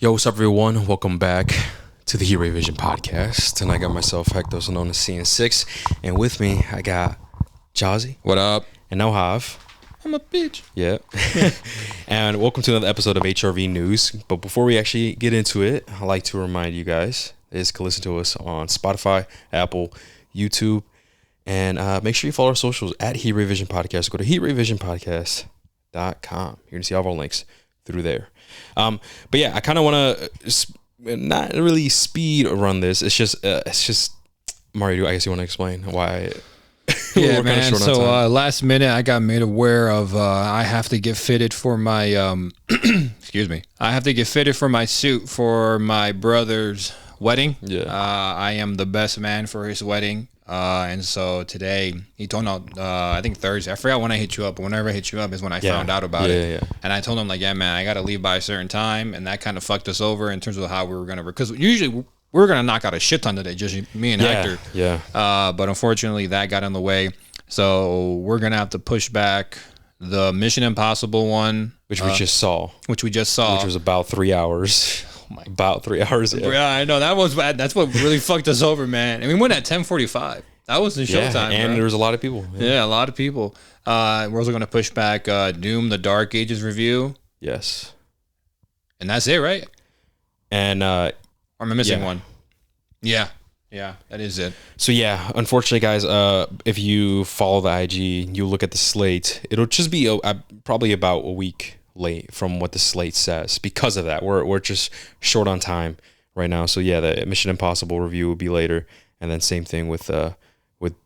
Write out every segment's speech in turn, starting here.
Yo, what's up, everyone? Welcome back to the HRV Vision podcast. And I got myself Hector, also known as CN6. And with me, I got Jazzy. What up? And Nohav. I'm a bitch. Yeah. And welcome to another episode of HRV News. But before we actually get into it, I'd like to remind you guys that you can listen to us on Spotify, Apple, YouTube. And make sure you follow our socials at HRV Vision Podcast. Go to HRVvisionpodcast.com. You're going to see all of our links through there. But yeah, I kind of want to not really speed run this. It's just Mario. I guess you want to explain why. Yeah, man. So last minute, I got made aware of I have to get fitted for my excuse me. I have to get fitted for my suit for my brother's wedding. Yeah. I am the best man for his wedding. And so today he told me, I think Thursday, I forgot when I hit you up, but whenever I hit you up is when I found out about it. Yeah. And I told him like, yeah, man, I got to leave by a certain time. And that kind of fucked us over in terms of how we were going to, because usually we were going to knock out a shit ton today, just me and Hector. Yeah. But unfortunately that got in the way. So we're going to have to push back the Mission Impossible one. Which we just saw. Which was about 3 hours. About 3 hours. Yeah, I know. That was bad. That's what really fucked us over, man. And we went at 10:45. That was the showtime. And there was a lot of people. Yeah, a lot of people. We're also going to push back Doom, the Dark Ages review. Yes. And that's it, right? And or am I missing one? Yeah, that is it. So yeah, unfortunately, guys, if you follow the IG, you look at the slate, it'll just be probably about a week late from what the slate says. Because of that, we're just short on time right now. So yeah, the Mission Impossible review will be later, and then same thing with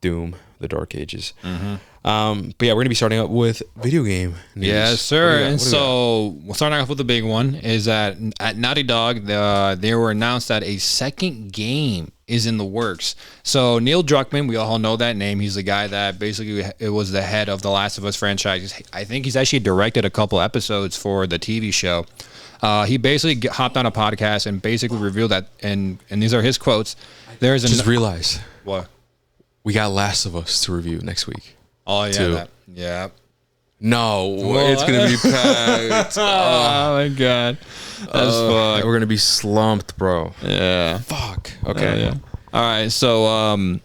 Doom, the Dark Ages. Mm-hmm. But yeah, we're gonna be starting up with video game news. Yes, sir. And so we're starting off with the big one is that at Naughty Dog, they were announced that a second game is in the works. So Neil Druckmann, we all know that name. He's the guy that basically it was the head of the Last of Us franchise. I think he's actually directed a couple episodes for the TV show. He basically hopped on a podcast and basically revealed that, and these are his quotes. Realized what we got Last of Us to review next week. Oh yeah, yeah. No, it's gonna be packed. Oh my god, that's fuck. We're gonna be slumped, bro. Yeah. Fuck. Okay. Yeah. All right. So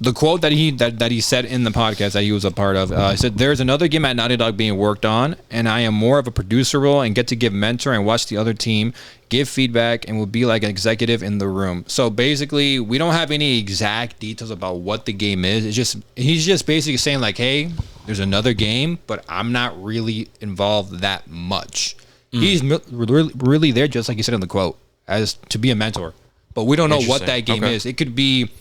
the quote that he said in the podcast that he was a part of, he said, "There's another game at Naughty Dog being worked on, and I am more of a producer role and get to give mentor and watch the other team give feedback and will be like an executive in the room." So basically, we don't have any exact details about what the game is. He's just basically saying like, "Hey, there's another game, but I'm not really involved that much." He's really there, just like you said in the quote, as to be a mentor. But we don't know what that game is. It could be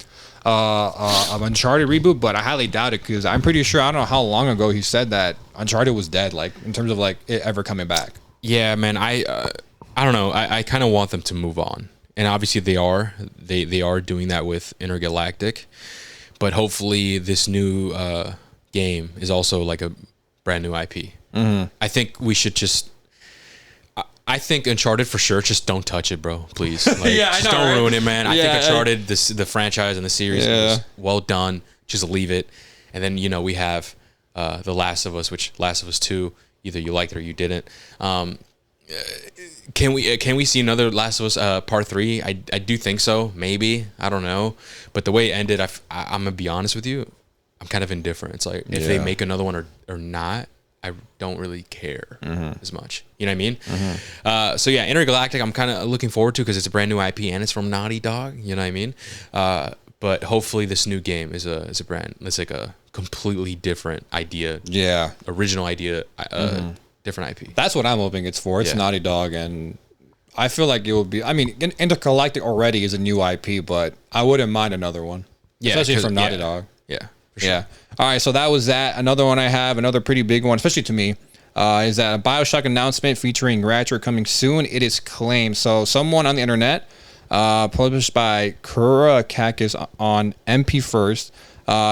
an Uncharted reboot, but I highly doubt it because I'm pretty sure, I don't know how long ago he said that Uncharted was dead, like in terms of like it ever coming back. Yeah, man. I don't know. I kind of want them to move on, and obviously they are. They are doing that with Intergalactic, but hopefully this new game is also like a brand new IP. Mm-hmm. I think we should just. I think Uncharted for sure. Just don't touch it, bro. Please. Like, just don't ruin it, man. I think Uncharted, the franchise and the series was well done. Just leave it. And then, we have The Last of Us, which Last of Us 2, either you liked it or you didn't. Can we see another Last of Us Part 3? I do think so. Maybe. I don't know. But the way it ended, I'm going to be honest with you, I'm kind of indifferent. It's like if they make another one or not, I don't really care as much. You know what I mean? Mm-hmm. So yeah, Intergalactic, I'm kind of looking forward to because it's a brand new IP and it's from Naughty Dog. You know what I mean? But hopefully this new game is a brand. It's like a completely different idea. Yeah, original idea. Different IP. That's what I'm hoping it's for. It's Naughty Dog, and I feel like it will be. I mean, Intergalactic already is a new IP, but I wouldn't mind another one. Yeah, especially from Naughty Dog. Yeah. Sure. Yeah. All right. So that was that. Another one I have, another pretty big one, especially to me, is that a BioShock announcement featuring Ratchet coming soon. It is claimed. So someone on the internet, published by Kura Kakis on MP First,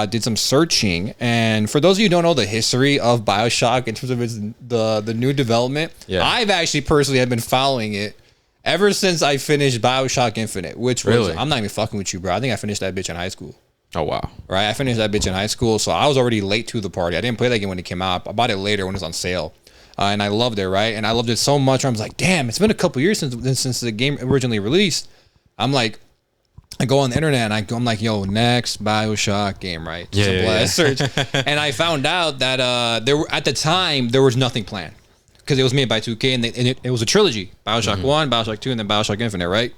did some searching. And for those of you who don't know the history of BioShock in terms of the new development, I've actually personally have been following it ever since I finished BioShock Infinite, which was, I'm not even fucking with you, bro. I think I finished that bitch in high school. Oh, wow. Right? I finished that bitch in high school, so I was already late to the party. I didn't play that game when it came out. I bought it later when it was on sale. and I loved it, right? And I loved it so much. I was like, damn, it's been a couple years since the game originally released. I'm like, I go on the internet and I'm like, yo, next BioShock game, right? Search, and I found out that there were at the time there was nothing planned because it was made by 2K and it was a trilogy: BioShock 1, BioShock 2, and then BioShock Infinite, right?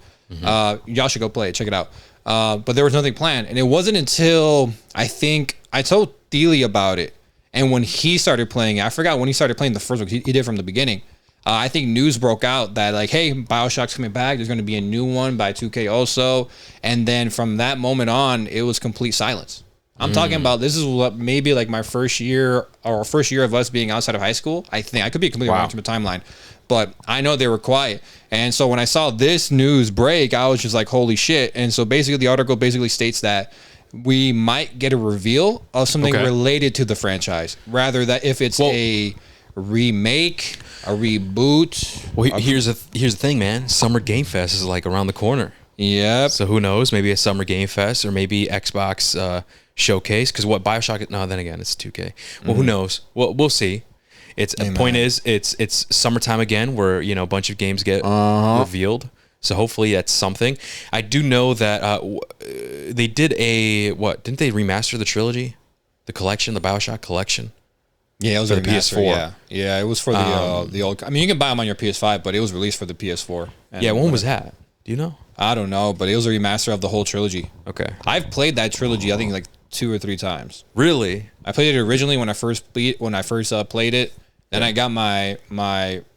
Y'all should go play it, check it out. But there was nothing planned, and it wasn't until I think I told Thiele about it, and when he started playing it, I forgot when he started playing the first one. He did from the beginning. I think news broke out that like, hey, BioShock's coming back. There's going to be a new one by 2K also. And then from that moment on, it was complete silence. I'm talking about this is what maybe like my first year of us being outside of high school. I think I could be completely wrong from the timeline, but I know they were quiet. And so when I saw this news break, I was just like, holy shit. And so basically the article basically states that we might get a reveal of something related to the franchise rather that if it's a remake, a reboot. Well, here's the thing, man. Summer Game Fest is like around the corner. Yep. So who knows? Maybe a Summer Game Fest or maybe Xbox showcase. Because what BioShock? No, then again, it's 2K. Well, who knows? Well, we'll see. Point is, it's summertime again, where a bunch of games get revealed. So hopefully that's something. I do know that they did didn't they remaster the trilogy, the collection, the BioShock collection? Yeah, it was for the PS4. Yeah, it was for the old. I mean, you can buy them on your PS5, but it was released for the PS4. Yeah, when was that? Do you know? I don't know, but it was a remaster of the whole trilogy. Okay. I've played that trilogy, I think, like 2 or 3 times. Really? I played it originally when I first played it. Then I got my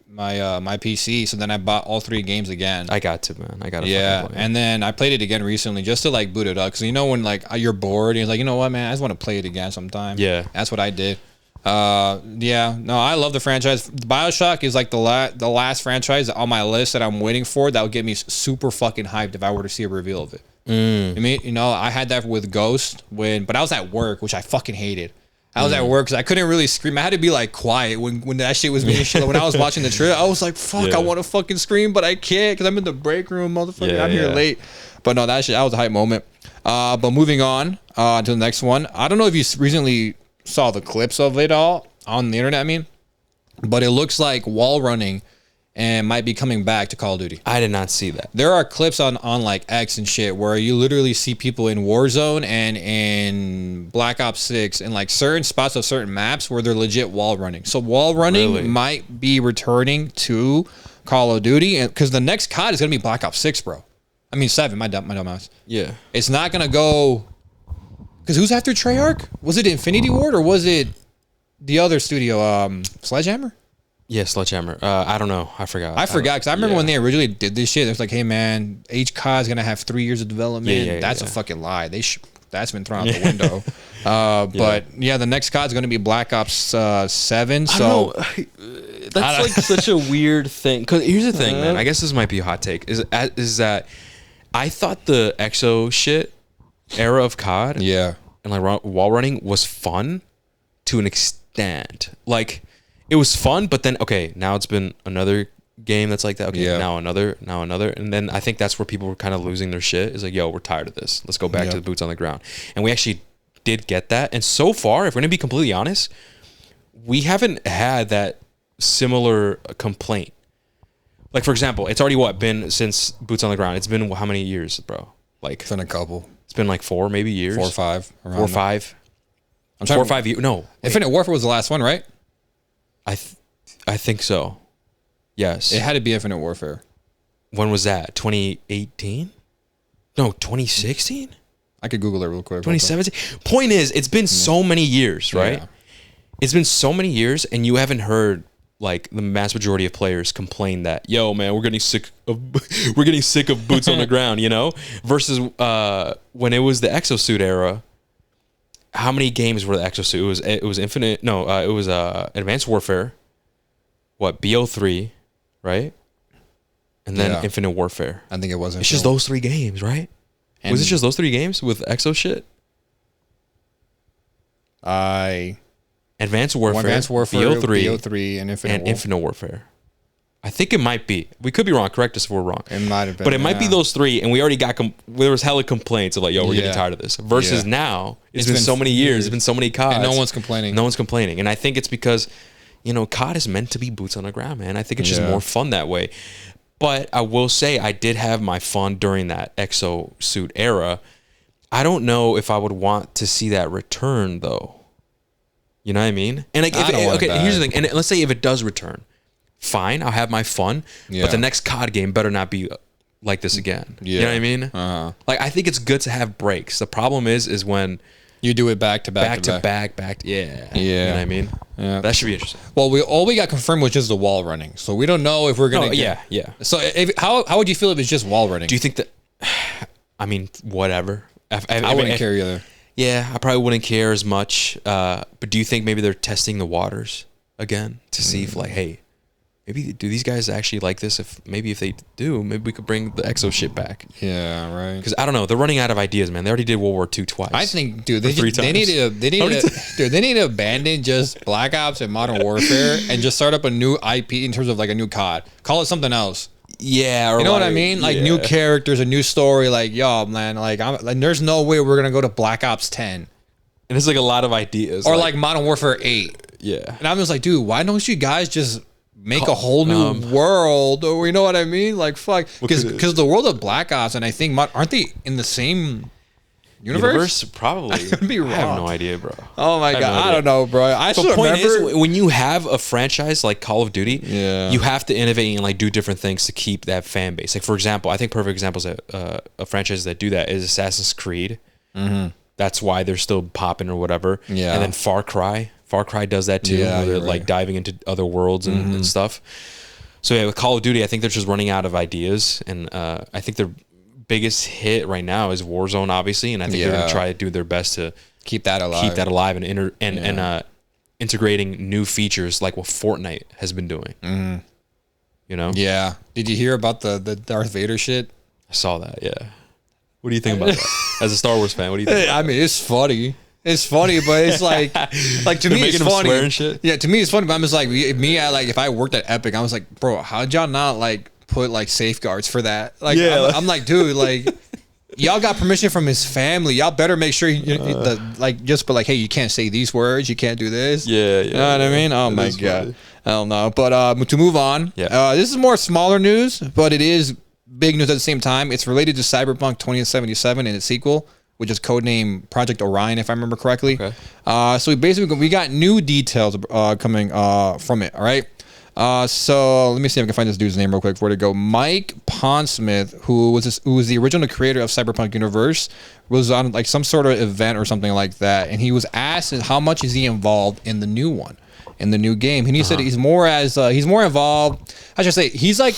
PC, so then I bought all 3 games again. I got to, man. I got to. Yeah, and then I played it again recently just to like boot it up because when like you're bored and you're like, you know what, man, I just want to play it again sometime. Yeah, that's what I did. I love the franchise. BioShock is like the last franchise on my list that I'm waiting for that would get me super fucking hyped if I were to see a reveal of it. I mean, I had that with Ghost but I was at work, which I fucking hated. I was at work because I couldn't really scream. I had to be like quiet when that shit was being shown. When I was watching the trailer, I was like, fuck, I want to fucking scream, but I can't because I'm in the break room, motherfucker. I'm here late. But no, that was a hype moment. But moving on to the next one. I don't know if you recently saw the clips of it all on the internet, but it looks like wall running and might be coming back to Call of Duty. I did not see that. There are clips on like X and shit where you literally see people in Warzone and in Black Ops 6 and like certain spots of certain maps where they're legit wall running. So wall running might be returning to Call of Duty, and because the next COD is gonna be Black Ops 6, bro. I mean 7. My dumb ass. Yeah, it's not gonna go. Because who's after Treyarch? Was it Infinity Ward or was it the other studio, Sledgehammer? Yeah, Sledgehammer. I don't know. I forgot because I remember when they originally did this shit. It was like, hey man, HCOD is gonna have 3 years of development. That's a fucking lie. That's been thrown out the window. But the next COD is gonna be Black Ops 7. So that's like such a weird thing. Because here's the thing, man. I guess this might be a hot take. Is that I thought the EXO shit era of COD, and like wall running was fun to an extent. Like it was fun, but then now it's been another game that's like that. Now another, and then I think that's where people were kind of losing their shit. Is like, yo, we're tired of this. Let's go back to the boots on the ground. And we actually did get that. And so far, if we're gonna be completely honest, we haven't had that similar complaint. Like for example, it's already been since boots on the ground. It's been how many years, bro? Like it's been a couple. It's been like 4 maybe years. 4 or 5. 4 or 5. I'm 4 or 5 years. No. Infinite Warfare was the last one, right? I think so. Yes. It had to be Infinite Warfare. When was that? 2018? No, 2016? I could Google it real quick. 2017? Point is, it's been so many years, right? Yeah. It's been so many years, and you haven't heard like the mass majority of players complain that, yo, man, we're getting sick of boots on the ground, versus when it was the exosuit era. How many games were the exosuit? It was Infinite. No, it was Advanced Warfare. BO3, right? And then Infinite Warfare. I think it wasn't. It's just those 3 games, right? And was it just those 3 games with exo shit? Advanced Warfare, BO3, and Infinite Warfare. I think it might be. We could be wrong. Correct us if we're wrong. It might have been. But it might be those 3, and we already got... there was hella complaints of like, yo, we're getting tired of this. Versus now, it's been so many years. It's been so many CODs. And no one's complaining. No one's complaining. And I think it's because, COD is meant to be boots on the ground, man. I think it's just more fun that way. But I will say I did have my fun during that exosuit era. I don't know if I would want to see that return, though. You know what I mean? And like, here's the thing. And let's say if it does return, fine, I'll have my fun. Yeah. But the next COD game better not be like this again. Yeah. You know what I mean? Like, I think it's good to have breaks. The problem is when you do it back to back. Yeah. You know what I mean? Yeah. That should be interesting. Well, all we got confirmed was just the wall running. So we don't know if we're going to Yeah. So how would you feel if it's just wall running? Do you think that, I mean, whatever. I wouldn't care either. Yeah, I probably wouldn't care as much. But do you think maybe they're testing the waters again to see if, like, hey, maybe do these guys actually like this? If they do, maybe we could bring the exo shit back. Yeah, right. Because I don't know, they're running out of ideas, man. They already did World War II twice. I think, dude, they need to abandon just Black Ops and Modern Warfare and just start up a new IP in terms of like a new COD. Call it something else. Yeah, or you know what I mean? Like new characters, a new story. Like, yo, man, like there's no way we're gonna go to Black Ops 10. And it's like a lot of ideas. Or like Modern Warfare 8. Yeah. And I'm just like, dude, why don't you guys just make a whole new world? Or you know what I mean? Like, fuck. Because the world of Black Ops, and I think, aren't they in the same universe? Probably. I could be wrong. I have no idea, bro. Oh my God. I don't know, bro. The point is, when you have a franchise like Call of Duty, you have to innovate and like do different things to keep that fan base. Like, for example, I think perfect examples of franchises that do that is Assassin's Creed. Mm-hmm. That's why they're still popping or whatever. Yeah. And then Far Cry. Far Cry does that too. Where they're like diving into other worlds and stuff. So yeah, with Call of Duty, I think they're just running out of ideas. And I think their biggest hit right now is Warzone, obviously. And I think they're going to try to do their best to keep that alive and integrating new features like what Fortnite has been doing. Mm. You know? Yeah. Did you hear about the Darth Vader shit? I saw that, yeah. What do you think about that? As a Star Wars fan, what do you think? I mean, it's funny. It's funny, but it's like to me, it's funny. Swear and shit? Yeah, to me, it's funny. But I'm just like if I worked at Epic, I was like, bro, how'd y'all not like put like safeguards for that? Like, yeah, I'm like, dude, like, y'all got permission from his family. Y'all better make sure but like, hey, you can't say these words. You can't do this. Yeah. You know what I mean? Oh my God. Funny. I don't know. But to move on, this is more smaller news, but it is big news at the same time. It's related to Cyberpunk 2077 and its sequel, which is codenamed Project Orion, if I remember correctly. Okay. So we got new details coming from it. All right. So let me see if I can find this dude's name real quick before to go. Mike Pondsmith, who was the original creator of Cyberpunk Universe, was on like some sort of event or something like that, and he was asked how much is he involved in the new one, in the new game, and he said he's more involved. How should I say? He's like.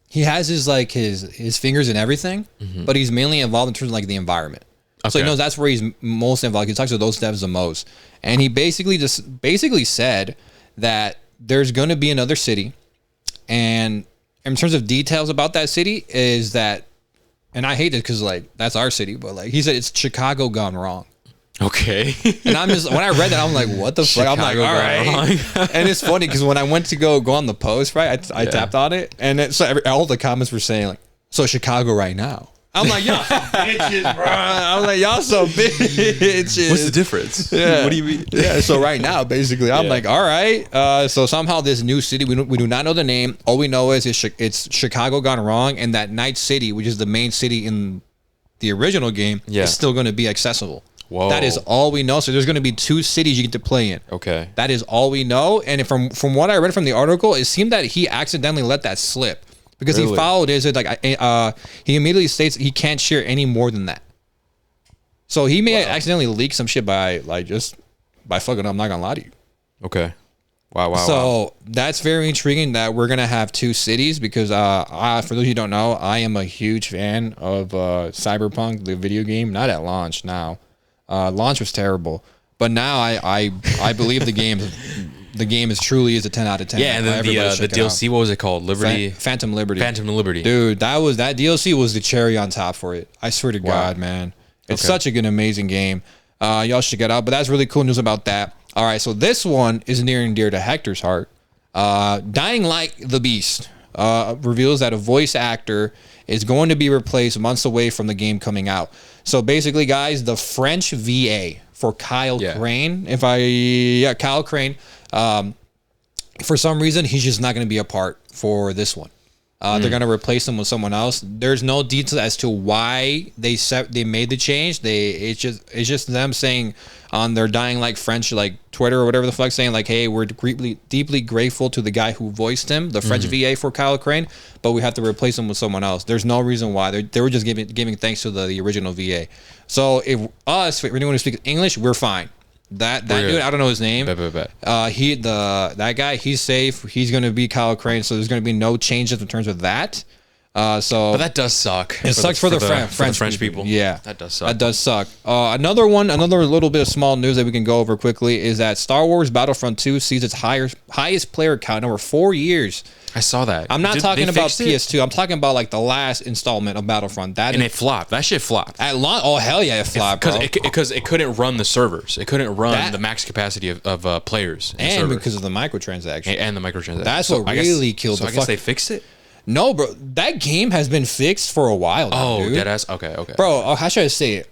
He has his fingers in everything, but he's mainly involved in terms of like the environment. Okay. So he knows that's where he's most involved. He talks to those devs the most, and he basically said that there's going to be another city, and in terms of details about that city is that, and I hate it because like that's our city, but like he said it's Chicago gone wrong. Okay. And I'm just, when I read that, I'm like, what the fuck? I'm like, all right. And it's funny because when I went to go on the post, right, I tapped on it, and all the comments were saying like, so Chicago right now. I'm like, y'all some bitches, bro. I'm like, y'all some bitches. What's the difference? Yeah. What do you mean? Yeah. So right now, basically, I'm like, all right. So somehow this new city, we do not know the name. All we know is it's Chicago gone wrong, and that Night City, which is the main city in the original game, is still going to be accessible. Whoa. That is all we know. So there's going to be 2 cities you get to play in. Okay. That is all we know. And from what I read from the article, it seemed that he accidentally let that slip because he followed it. Like he immediately states he can't share any more than that. So he may accidentally leak some shit by fucking up. I'm not gonna lie to you. Okay. Wow. So that's very intriguing that we're gonna have 2 cities because for those who don't know, I am a huge fan of Cyberpunk, the video game. Not at launch now. Launch was terrible, but now I believe the game is truly a 10 out of 10. Yeah, and then the DLC, what was it called? Phantom Liberty. Phantom Liberty. Dude, that DLC was the cherry on top for it. I swear to God, man. It's such a good, amazing game. Y'all should get out, but that's really cool news about that. All right, so this one is near and dear to Hector's heart. Dying Light the Beast reveals that a voice actor is going to be replaced months away from the game coming out. So basically, guys, the French VA for Kyle Crane, Kyle Crane, for some reason, he's just not going to be a part for this one. They're going to replace him with someone else. There's no detail as to why they made the change. It's just them saying on their Dying Like French, like Twitter or whatever the fuck, saying like, hey, we're deeply grateful to the guy who voiced him, the French VA for Kyle Crane, but we have to replace him with someone else. There's no reason why. They were just giving thanks to the original VA. So if anyone who speaks English, we're fine. That dude, I don't know his name. That guy, he's safe. He's gonna be Kyle Crane, so there's gonna be no changes in terms of that. But that does suck. It sucks for the French people. Yeah, that does suck. That does suck. Another little bit of small news that we can go over quickly is that Star Wars Battlefront 2 sees its highest player count in over 4 years. I saw that. I'm not talking about PS2. I'm talking about like the last installment of Battlefront. It flopped. That shit flopped. At launch, oh hell yeah, it flopped. Because it couldn't run the servers. It couldn't run the max capacity of players. And because of the microtransactions. And the microtransactions. That's what really killed the fuck. I guess they fixed it? No, bro. That game has been fixed for a while now, dude. Deadass? Okay. Bro, how should I say it?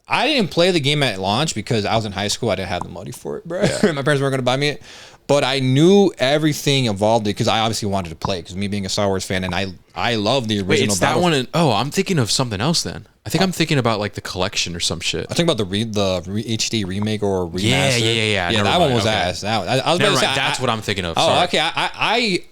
I didn't play the game at launch because I was in high school. I didn't have the money for it, bro. Yeah. My parents weren't going to buy me it. But I knew everything involved it because I obviously wanted to play because me being a Star Wars fan and I love the original. Wait, it's that one? I'm thinking of something else then. I think I'm thinking about like the collection or some shit. I think about the HD remake or remaster. Yeah. Yeah, that one was ass. I was about to say, that's what I'm thinking of. Oh, sorry. okay.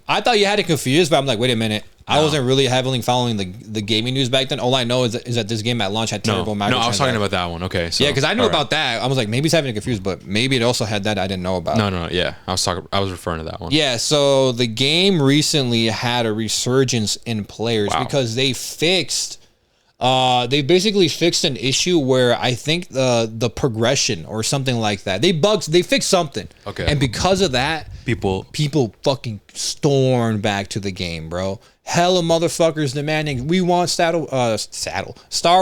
I thought you had it confused, but I'm like, wait a minute. I wasn't really heavily following the gaming news back then. All I know is that this game at launch had terrible microtransactions. No, I was talking about that one. Okay. So, yeah, because I knew about that. I was like, maybe he's having it confused, but maybe it also had that I didn't know about. No. Yeah, I was referring to that one. Yeah. So the game recently had a resurgence in players because they fixed. They basically fixed an issue where I think the progression or something like that. They fixed something. Okay. And because of that, people fucking stormed back to the game, bro. Hella motherfuckers demanding we want Star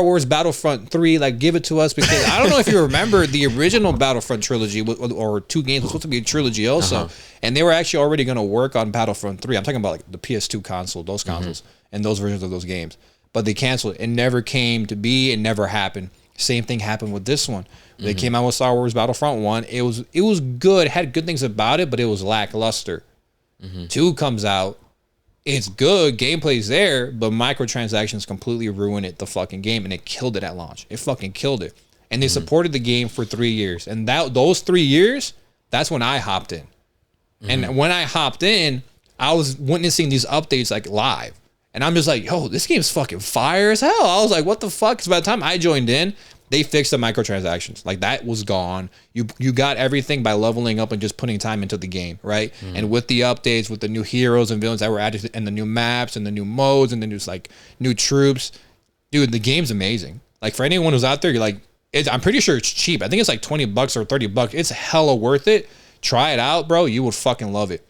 Wars Battlefront 3, like give it to us, because I don't know if you remember the original Battlefront trilogy or 2 games was supposed to be a trilogy also, and they were actually already going to work on Battlefront 3. I'm talking about like the PS2 console, those consoles and those versions of those games, but they canceled it. It never came to be. It never happened. Same thing happened with this one. They came out with Star Wars Battlefront 1. It was good. It had good things about it, but it was lackluster. 2 comes out. It's good. Gameplay's there, but microtransactions completely ruined the fucking game, and it killed it at launch. It fucking killed it. And they supported the game for 3 years. And those 3 years, that's when I hopped in. And when I hopped in, I was witnessing these updates like live. And I'm just like, yo, this game's fucking fire as hell. I was like, what the fuck? Because by the time I joined in, they fixed the microtransactions. Like that was gone. You got everything by leveling up and just putting time into the game, right? And with the updates, with the new heroes and villains that were added, and the new maps and the new modes and the new troops, dude, the game's amazing. Like for anyone who's out there, you're like, I'm pretty sure it's cheap. I think it's like $20 or $30. It's hella worth it. Try it out, bro. You would fucking love it.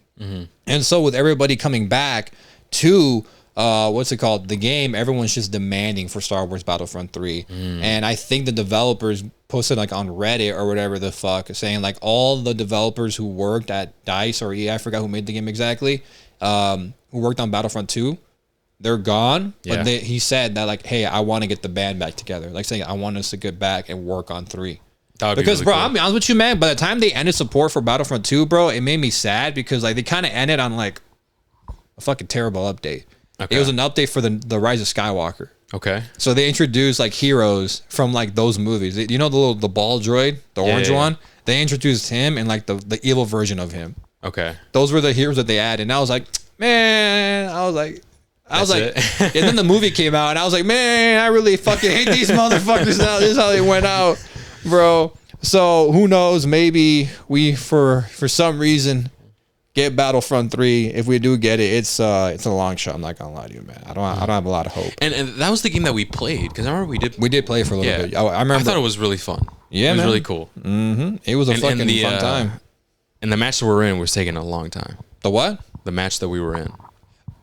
And so with everybody coming back to the game, everyone's just demanding for Star Wars Battlefront 3. And I think the developers posted like on Reddit or whatever the fuck, saying like all the developers who worked at DICE or EA, I forgot who made the game exactly, who worked on Battlefront 2, they're gone. But he said that like, hey, I want to get the band back together. Like saying, I want us to get back and work on 3. Because, bro, I'll be honest with you, man, by the time they ended support for Battlefront 2, bro, it made me sad because like they kind of ended on like a fucking terrible update. Okay. It was an update for the Rise of Skywalker. Okay. So they introduced like heroes from like those movies. You know the ball droid, the orange one? They introduced him and like the evil version of him. Okay. Those were the heroes that they added. And I was like, man, and then the movie came out and I was like, man, I really fucking hate these motherfuckers now. This is how they went out, bro. So who knows? Maybe we, for some reason, get Battlefront 3. If we do get it, it's a long shot. I'm not gonna lie to you, man. I don't have a lot of hope. And that was the game that we played, because I remember we did play for a little bit. I remember. I thought it was really fun. Yeah, it was man. really cool. It was a fucking fun time. And the match that we were in was taking a long time. The what? The match that we were in.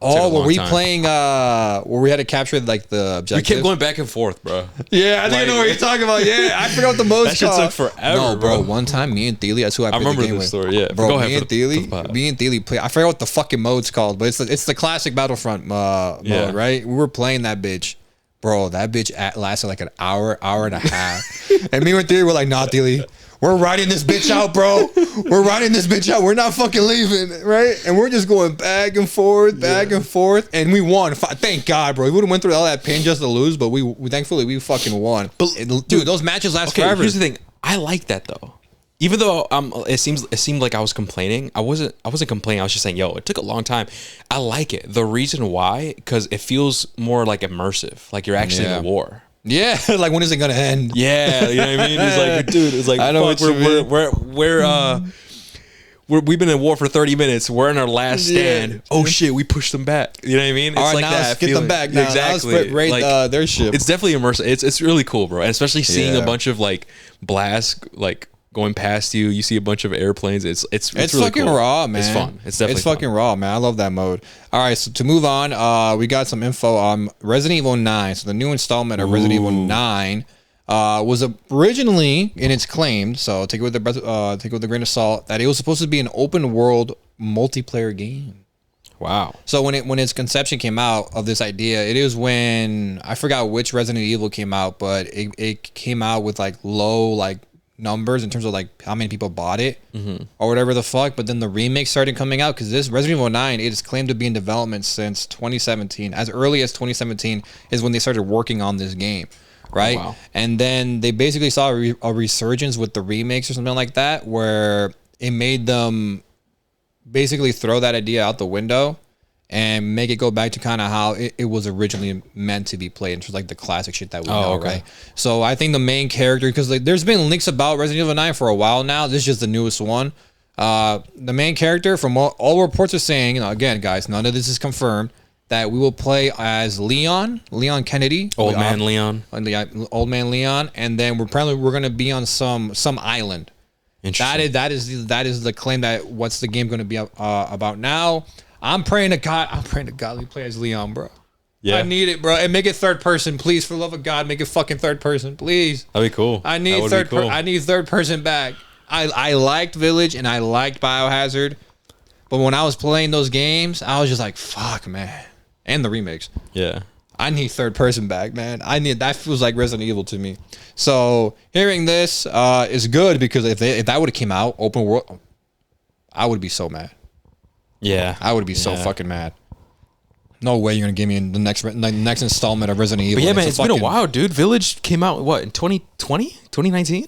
Oh, were we playing where we had to capture like the objective? We kept going back and forth, bro. Yeah, I think I know what you're talking about. Yeah, I forgot what the modes called. That shit took forever. No, bro. One time, me and Thiele, that's who I played remember the game this with. story. Yeah, bro. Go ahead me and Thiele play. I forgot what the fucking mode's called, but it's the classic Battlefront mode, right? We were playing that bitch. Bro, that bitch lasted like an hour and a half. And me and Thiele were like, nah, Thiele, we're riding this bitch out, bro. We're riding this bitch out. We're not fucking leaving, right? And we're just going back and forth, and we won. Thank God, bro. We would have went through all that pain just to lose, but we thankfully we fucking won. But dude, those matches last forever. Here's the thing. I like that though. Even though it seemed like I was complaining, I wasn't complaining. I was just saying, yo, it took a long time. I like it. The reason why, because it feels more like immersive, like you're actually in a war. Yeah, like when is it gonna end? Yeah, you know what I mean. It's like, dude, it's like, I know what you mean. We've been in war for 30 minutes. We're in our last stand. Yeah. Oh shit, we pushed them back. You know what I mean? It's all right, like now that let's get them back. Now. Exactly. Now let's rate their ship. It's definitely immersive. It's really cool, bro. And especially seeing a bunch of like blasts like going past you. You see a bunch of airplanes. It's really fucking cool. raw, man. It's fun. It's definitely fucking raw, man. I love that mode. All right, so to move on, we got some info on Resident Evil 9. So the new installment of Resident Evil 9 was originally, and it's claimed, so take it with a grain of salt, that it was supposed to be an open world multiplayer game. Wow. So when its conception came out of this idea, it is when I forgot which Resident Evil came out, but it came out with like low like numbers in terms of like how many people bought it or whatever the fuck. But then the remake started coming out because this Resident Evil 9, it is claimed to be in development since 2017. As early as 2017 is when they started working on this game. Right. Oh, wow. And then they basically saw a resurgence with the remakes or something like that, where it made them basically throw that idea out the window and make it go back to kind of how it was originally meant to be played, in terms of like the classic shit that we know, okay. Right? So I think the main character, because like, there's been leaks about Resident Evil 9 for a while now. This is just the newest one. The main character, from all reports are saying, again, guys, none of this is confirmed, that we will play as Leon Kennedy. Old man Leon, and then we're going to be on some island. That is the claim. That what's the game going to be about now? I'm praying to God we play as Leon, bro. Yeah. I need it, bro. And make it third person, please. For the love of God, make it fucking third person, please. That'd be cool. I need third person back. I liked Village and I liked Biohazard, but when I was playing those games, I was just like, fuck, man. And the remakes. Yeah. I need third person back, man. That feels like Resident Evil to me. So hearing this is good, because if that would have came out open world, I would be so mad. Yeah, I would be so fucking mad. No way you're gonna give me the next installment of Resident Evil. But yeah, man, it's been a while, dude. Village came out what, in 2020, 2019?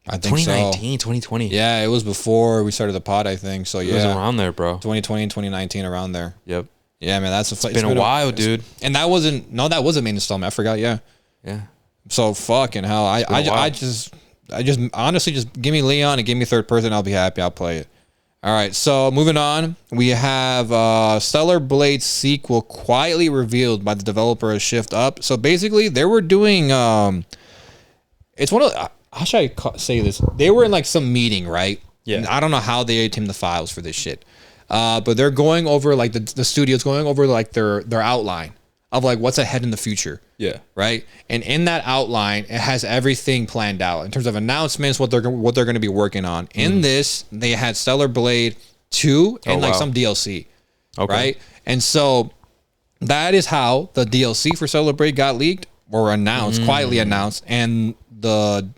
I think 2019, 2020. Yeah, it was before we started the pod, I think. So yeah, it was around there, bro. 2020 and 2019, around there. Yep. Yeah, man, it's been a while, dude. And that wasn't main installment. I forgot. Yeah. Yeah. So fucking hell, I just honestly just give me Leon and give me third person. I'll be happy. I'll play it. All right, so moving on, we have Stellar Blade sequel quietly revealed by the developer of Shift Up. So basically, they were doing, it's one of, how should I say this? They were in like some meeting, right? Yeah. And I don't know how they obtained the files for this shit, but they're going over, like the studio's going over like their outline of like what's ahead in the future. Yeah. Right. And in that outline, it has everything planned out in terms of announcements, what they're going to be working on. In this, they had Stellar Blade 2 and some DLC. Okay. Right. And so that is how the DLC for Stellar Blade got leaked or announced, quietly announced, and the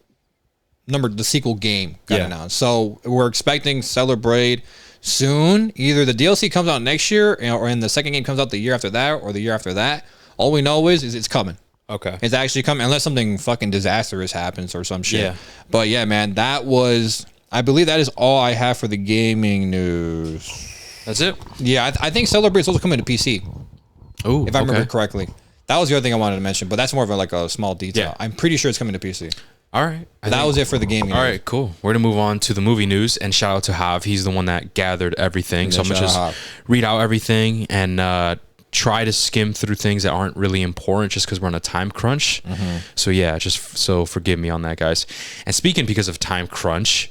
sequel game got announced. So we're expecting Stellar Blade soon. Either the DLC comes out next year, or in the second game comes out the year after that, or the year after that. All we know is it's coming. Okay. It's actually coming, unless something fucking disastrous happens or some shit. Yeah. But yeah, man, I believe that is all I have for the gaming news. That's it? Yeah, I think Stellar Blade is also coming to PC. Oh, if I remember correctly. That was the other thing I wanted to mention, but that's more of a small detail. Yeah. I'm pretty sure it's coming to PC. All right. That was it for the gaming news. All right, cool. We're going to move on to the movie news, and shout out to Hav. He's the one that gathered everything. Yeah, so I'm going to just read out everything and try to skim through things that aren't really important, just because we're on a time crunch. So yeah, so forgive me on that, guys. And speaking because of time crunch,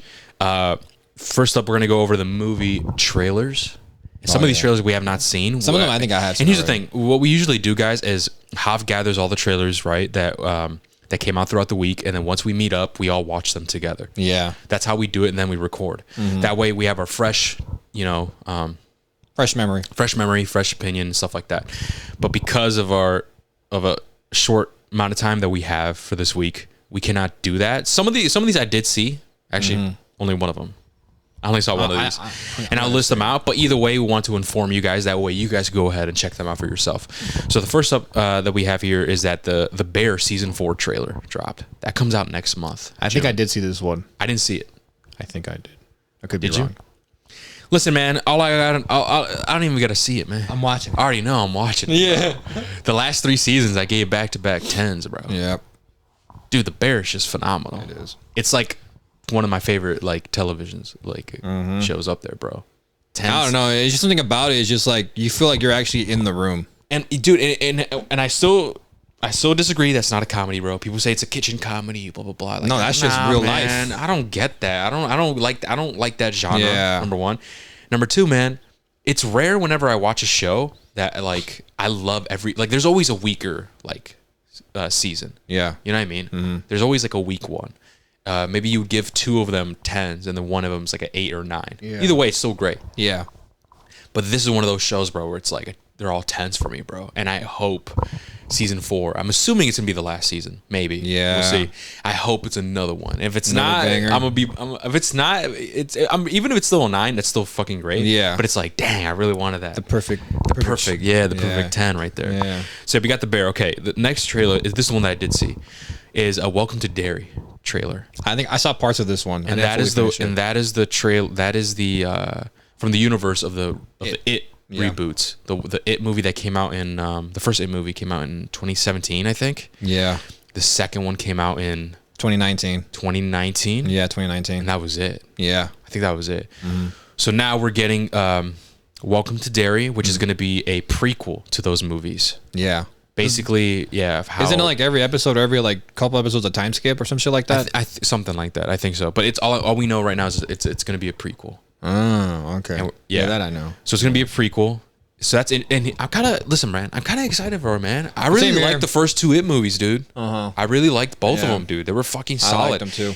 first up, we're going to go over the movie trailers. Some of these trailers we have not seen. Some of them I think I have seen. And here's the thing. What we usually do, guys, is Hav gathers all the trailers, right, that came out throughout the week, and then once we meet up, we all watch them together. Yeah. That's how we do it, and then we record. That way we have our fresh, fresh memory, fresh opinion, stuff like that. But because of a short amount of time that we have for this week, we cannot do that. Some of these I did see. Actually, only one of them. I only saw one of these, and I'll list them out. But either way, we want to inform you guys. That way, you guys go ahead and check them out for yourself. So the first up that we have here is that the Bear season 4 trailer dropped. That comes out next month. I think I did see this one. I didn't see it. I think I did. I could be Did wrong. you? Listen, man. I don't even got to see it, man. I'm watching. I already know I'm watching. Yeah. The last 3 seasons, I gave back-to-back 10s, bro. Yeah. Dude, the Bear is just phenomenal. It is. It's like one of my favorite like televisions like shows up there, bro. 10s. I don't know. It's just something about it. It's just like you feel like you're actually in the room. And dude, and I still disagree. That's not a comedy, bro. People say it's a kitchen comedy, blah blah blah. Like, No, that's just real man, life. I don't get that. I don't like that genre. Yeah. Number one. Number two, man. It's rare whenever I watch a show that like I love there's always a weaker like season. Yeah. You know what I mean? There's always like a weak one. Maybe you would give 2 of them 10s and then one of them's like an 8 or 9. Yeah. Either way, it's still great. Yeah. But this is one of those shows, bro, where it's like they're all 10s for me, bro. And I hope season 4. I'm assuming it's gonna be the last season. Maybe. Yeah. We'll see. I hope it's another one. If it's Another not, banger. if it's not, even if it's still a 9, that's still fucking great. Yeah. But it's like, dang, I really wanted that. The perfect. Perfect. Yeah, the perfect 10 right there. Yeah. So we got the Bear. Okay, the next trailer is this one that I did see is a Welcome to Derry trailer. I think I saw parts of this one. And that is the trail that is the from the universe of the It Yeah. reboots. The It movie that came out in the first It movie came out in 2017, I think. Yeah. The second one came out in 2019. 2019. Yeah, 2019. And that was it. Yeah. I think that was it. So now we're getting Welcome to Derry, which is going to be a prequel to those movies. Yeah. Basically, yeah. Of how, Isn't it like every episode or every like couple episodes a time skip or some shit like that? something like that? I think so. But it's all we know right now is it's going to be a prequel. Oh, okay. And yeah, that I know. So it's gonna be a prequel. So that's it. And I'm kind of listen, man. I'm kind of excited for it, man. I really Same here. liked the first 2 It movies, dude. I really liked both of Yeah. them, dude. They were fucking solid. I liked them too.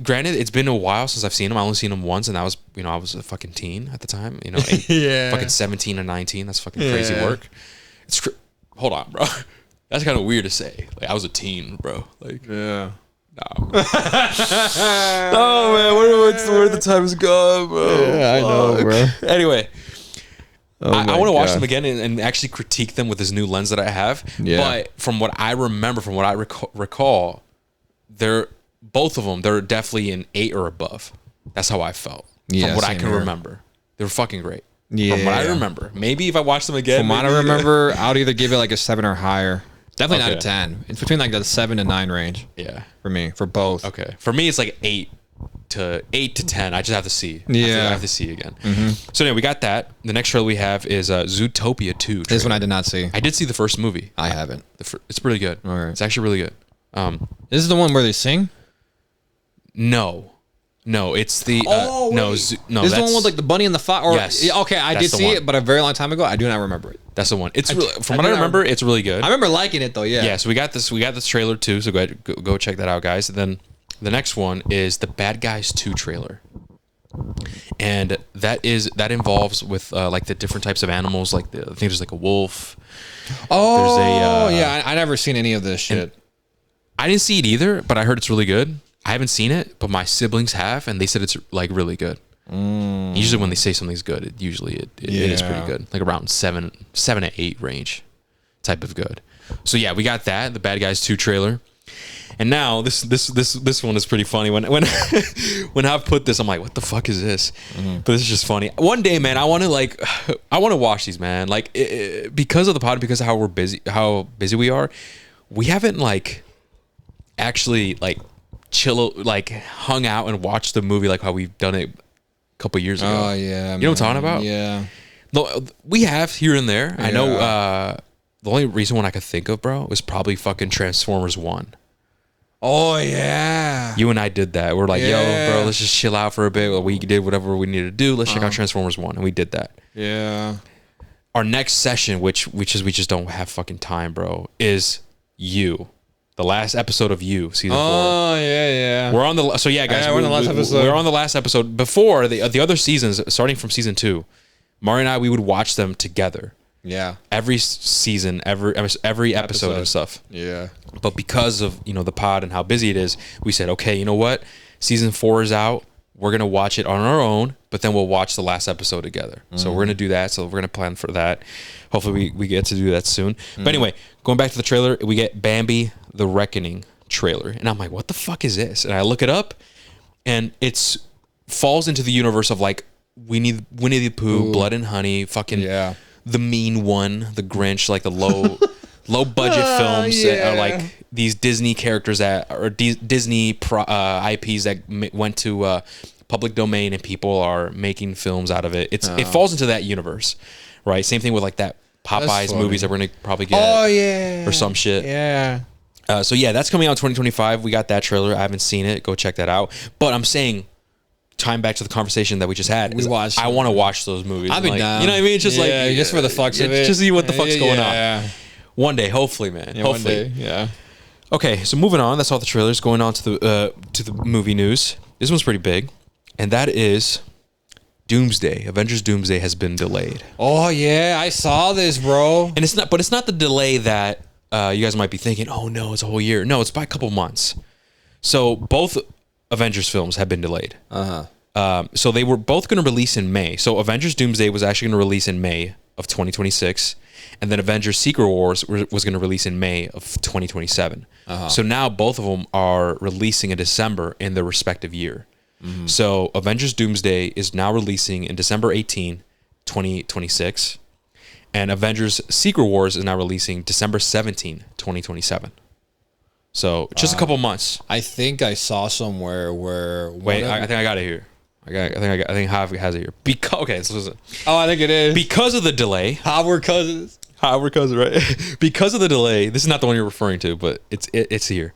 Granted, it's been a while since I've seen them. I only seen them once, and that was I was a fucking teen at the time. Yeah. Fucking 17 and 19. That's fucking crazy Yeah. work. Hold on, bro. That's kind of weird to say. Like I was a teen, bro. Like Yeah. nah. Oh man, where the time's gone, bro? Yeah, I know, bro. Anyway. I my want to watch God. them again and actually critique them with this new lens that I have. Yeah. But from what I remember, from what I recall, both of them, they're definitely an 8 or above. That's how I felt. Yeah, from what I same can here. remember. They were fucking great. Yeah. From what I remember. Maybe if I watch them again. From what I maybe- remember, I would either give it like a 7 or higher. Definitely not Okay. a 10. It's between like the 7 to 9 range Yeah. for me, for both. Okay. For me, it's like 8 to 10. I just have to see. Yeah. I have to see again. So anyway, we got that. The next trailer we have is Zootopia 2. This one trailer. I did not see. I did see the first movie. I haven't. It's really good. All right. It's actually really good. This is the one where they sing? No, it's the Oh, no, wait. no. This is the That's one with like the bunny and the fox? Or, Yes. yeah, okay, I That's did the see one. it, but a very long time ago. I do not remember it. that's the one. It's really, from I what do I not remember, remember. it's really good. I remember liking it though, yeah. Yeah, so we got this trailer too. So go check that out, guys. And then the next one is the Bad Guys 2 trailer, and that involves with like the different types of animals. Like I think there's like a wolf. Oh, There's a, yeah, I never seen any of this shit. I didn't see it either, but I heard it's really good. I haven't seen it, but my siblings have, and they said it's like really good. Usually when they say something's good, it is pretty Yeah. good. Like around 7 to 8 range type of good. So yeah, we got that, the Bad Guys 2 trailer. And now this one is pretty funny. When when I've put this, I'm like, what the fuck is this? But this is just funny. One day, man, I want to watch these, man. Like because of the pod, because of how busy we are, we haven't like actually like hung out and watched the movie like how we've done it a couple years ago. Oh, yeah. You know what I'm talking about? Yeah. No, we have here and there. I know Yeah. the only recent one I could think of, bro, was probably fucking Transformers 1. Oh, yeah. You and I did that. We're like, yo, Yeah. bro, let's just chill out for a bit. We did whatever we needed to do. Let's check out Transformers 1. And we did that. Yeah. Our next session, which is we just don't have fucking time, bro, is You. The last episode of You, season 4. Oh, yeah. We're on the guys. Yeah, we're on the last episode. We're on the last episode. Before the other seasons, starting from season 2, Mario and I, we would watch them together. Yeah. Every season, every episode and stuff. Yeah. But because of, the pod and how busy it is, we said, okay, you know what? Season 4 is out. We're going to watch it on our own, but then we'll watch the last episode together. So we're going to do that. So we're going to plan for that. Hopefully we get to do that soon. But anyway, going back to the trailer, we get Bambi the Reckoning trailer. And I'm like, what the fuck is this? And I look it up, and it's falls into the universe of like, we need Winnie the Pooh, Blood and Honey, fucking the mean one, the Grinch, like the low budget films that are like these Disney characters Disney IPs that went to public domain, and people are making films out of it. It falls into that universe, right? Same thing with like that Popeyes movies that we're gonna probably get, or some shit. So that's coming out in 2025. We got that trailer. I haven't seen it. Go check that out. But I'm saying, time back to the conversation that we just had. I want to watch those movies. I've been down. You know what I mean? Just just for the fucks of it. Just see what the fuck's going on. One day, hopefully, man. Hopefully. One day, Okay, so moving on. That's all the trailers. Going on to the movie news. This one's pretty big, and that is Doomsday. Avengers Doomsday has been delayed. Oh yeah, I saw this, bro. And it's not the delay that you guys might be thinking. Oh no, it's a whole year. No, it's by a couple months. So both Avengers films have been delayed. So they were both going to release in May. So Avengers Doomsday was actually going to release in May of 2026, and then Avengers Secret Wars was going to release in May of 2027. So now both of them are releasing in December in their respective year. So Avengers Doomsday is now releasing in December 18, 2026, and Avengers Secret Wars is now releasing December 17, 2027. So just a couple months. I think I saw somewhere where. Wait, I think I got it here. I think Hav has it here. Okay, let's listen. Oh, I think it is. Because of the delay. How we're cousins, right? Because of the delay, this is not the one you're referring to, but it's here.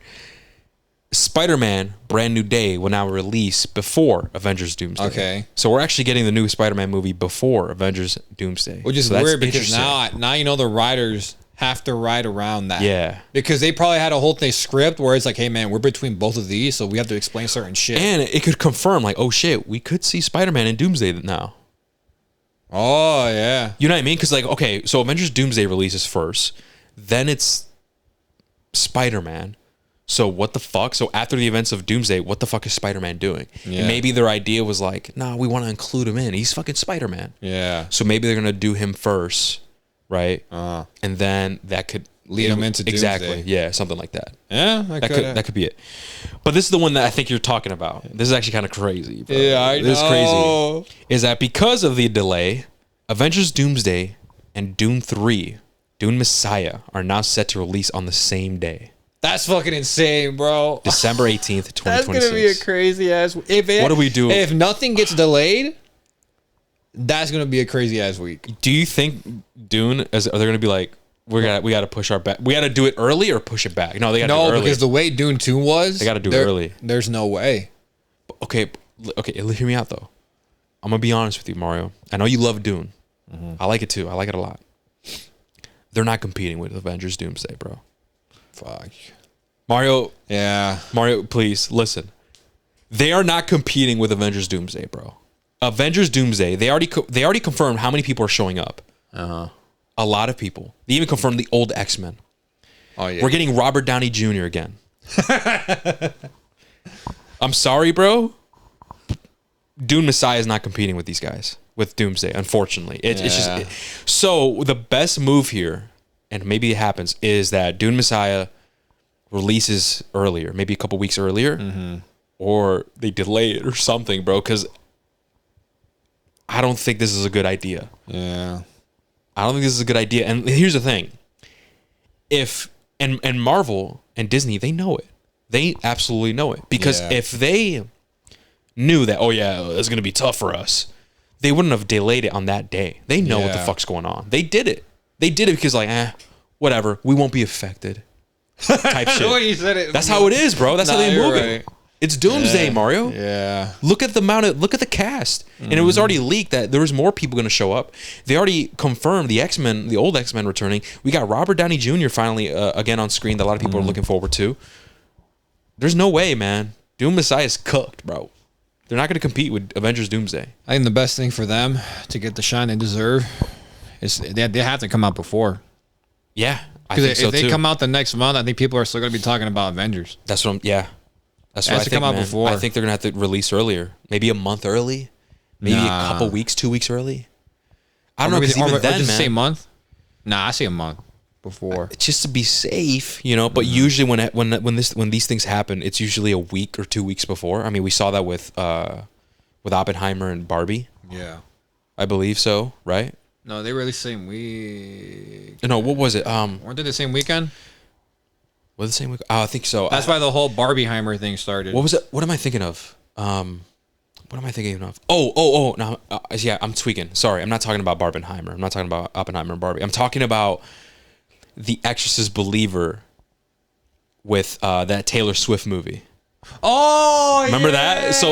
Spider-Man Brand New Day will now release before Avengers Doomsday. Okay. So we're actually getting the new Spider-Man movie before Avengers Doomsday. Which is weird because now the writers have to write around that. Yeah. Because they probably had a whole thing script where it's like, hey man, we're between both of these, so we have to explain certain shit. And it could confirm like, oh shit, we could see Spider-Man in Doomsday now. Oh yeah. You know what I mean? Because like, okay, so Avengers Doomsday releases first, then it's Spider-Man. So what the fuck? So after the events of Doomsday, what the fuck is Spider-Man doing? Yeah. And maybe their idea was like, nah, we want to include him in. He's fucking Spider-Man. Yeah. So maybe they're gonna do him first, right? And then that could lead him into Doomsday. Exactly. Yeah, something like that. Yeah, that could be it. But this is the one that I think you're talking about. This is actually kind of crazy, bro. Yeah, I know. This is crazy. Is that because of the delay, Avengers Doomsday and Doom 3, Doom Messiah, are now set to release on the same day. That's fucking insane, bro. December 18th, 2026. That's gonna be a crazy ass. What do we do? If nothing gets delayed, that's gonna be a crazy ass week. Do you think Dune? Are they gonna be like, we got to push our back? We got to do it early or push it back? No, they got to do it early. No, because the way Dune 2 was, they got to do it early. There's no way. Okay, hear me out though. I'm gonna be honest with you, Mario. I know you love Dune. I like it too. I like it a lot. They're not competing with Avengers Doomsday, bro. Fuck. Mario. Yeah. Mario, please listen. They are not competing with Avengers Doomsday, bro. Avengers Doomsday, they already confirmed how many people are showing up. A lot of people. They even confirmed the old X-Men. Oh yeah. We're getting Robert Downey Jr. again. I'm sorry, bro. Dune Messiah is not competing with these guys, with Doomsday, unfortunately. It's just so the best move here, and maybe it happens, is that Dune Messiah releases earlier, maybe a couple weeks earlier, or they delay it or something, bro, because I don't think this is a good idea. Yeah. I don't think this is a good idea. And here's the thing. And Marvel and Disney, they know it. They absolutely know it. Because if they knew that, oh yeah, it's going to be tough for us, they wouldn't have delayed it on that day. They know what the fuck's going on. They did it. They did it because like, whatever, we won't be affected. Type shit. When you said it, that's how it is, bro. That's how they move it. It's Doomsday, Mario. Yeah. Look at the cast. And it was already leaked that there was more people going to show up. They already confirmed the X-Men, the old X-Men returning. We got Robert Downey Jr. finally again on screen that a lot of people are looking forward to. There's no way, man. Doom Messiah is cooked, bro. They're not going to compete with Avengers Doomsday. I think the best thing for them to get the shine they deserve They have to come out before. Yeah, I Because think so if they too. come out the next month, I think people are still going to be talking about Avengers. That's what I'm. Yeah, that's It what has I to think. come out Man. before. I think they're gonna have to release earlier, maybe a month early, maybe a couple weeks, 2 weeks early. I don't know. Because even then, just man, say a month. Nah, I say a month before. just to be safe, you know. But usually when these things happen, it's usually a week or 2 weeks before. I mean, we saw that with Oppenheimer and Barbie. Yeah. I believe so, right? No, they released the same week. No, what was it? Weren't they the same weekend? Was it the same week? Oh, I think so. That's why the whole Barbieheimer thing started. What was it? What am I thinking of? What am I thinking of? Oh. No, yeah, I'm tweaking. Sorry, I'm not talking about Barbenheimer. I'm not talking about Oppenheimer and Barbie. I'm talking about The Exorcist Believer with that Taylor Swift movie. Oh, Remember that? So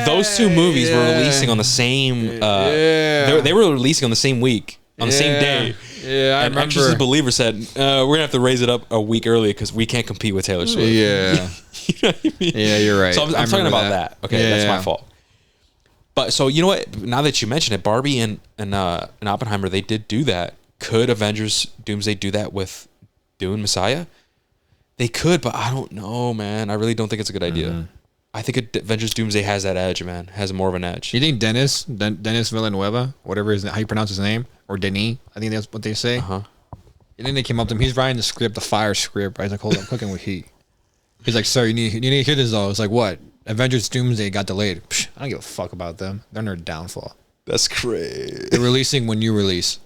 those two movies were releasing on the same. They were releasing on the same week, on the same day. Yeah, I and remember. Exorcist Believer said, "We're gonna have to raise it up a week early because we can't compete with Taylor Swift." Yeah. You know what I mean? Yeah, you're right. So I'm talking remember about that. Okay, that's my Yeah. fault. But so you know what? Now that you mention it, Barbie and Oppenheimer, they did do that. Could Avengers Doomsday do that with Dune Messiah? They could, but I don't know, man. I really don't think it's a good idea. I think Avengers Doomsday has that edge, man. Has more of an edge. You think Dennis Villanueva, whatever how you pronounce his name, or Denis, I think that's what they say. And then they came up to him. He's writing the script, the fire script. Right? He's like, hold on, I'm cooking with heat. He's like, sir, you need to hear this though. It's like, what? Avengers Doomsday got delayed. Psh, I don't give a fuck about them. They're on their downfall. That's crazy. They're releasing when you release.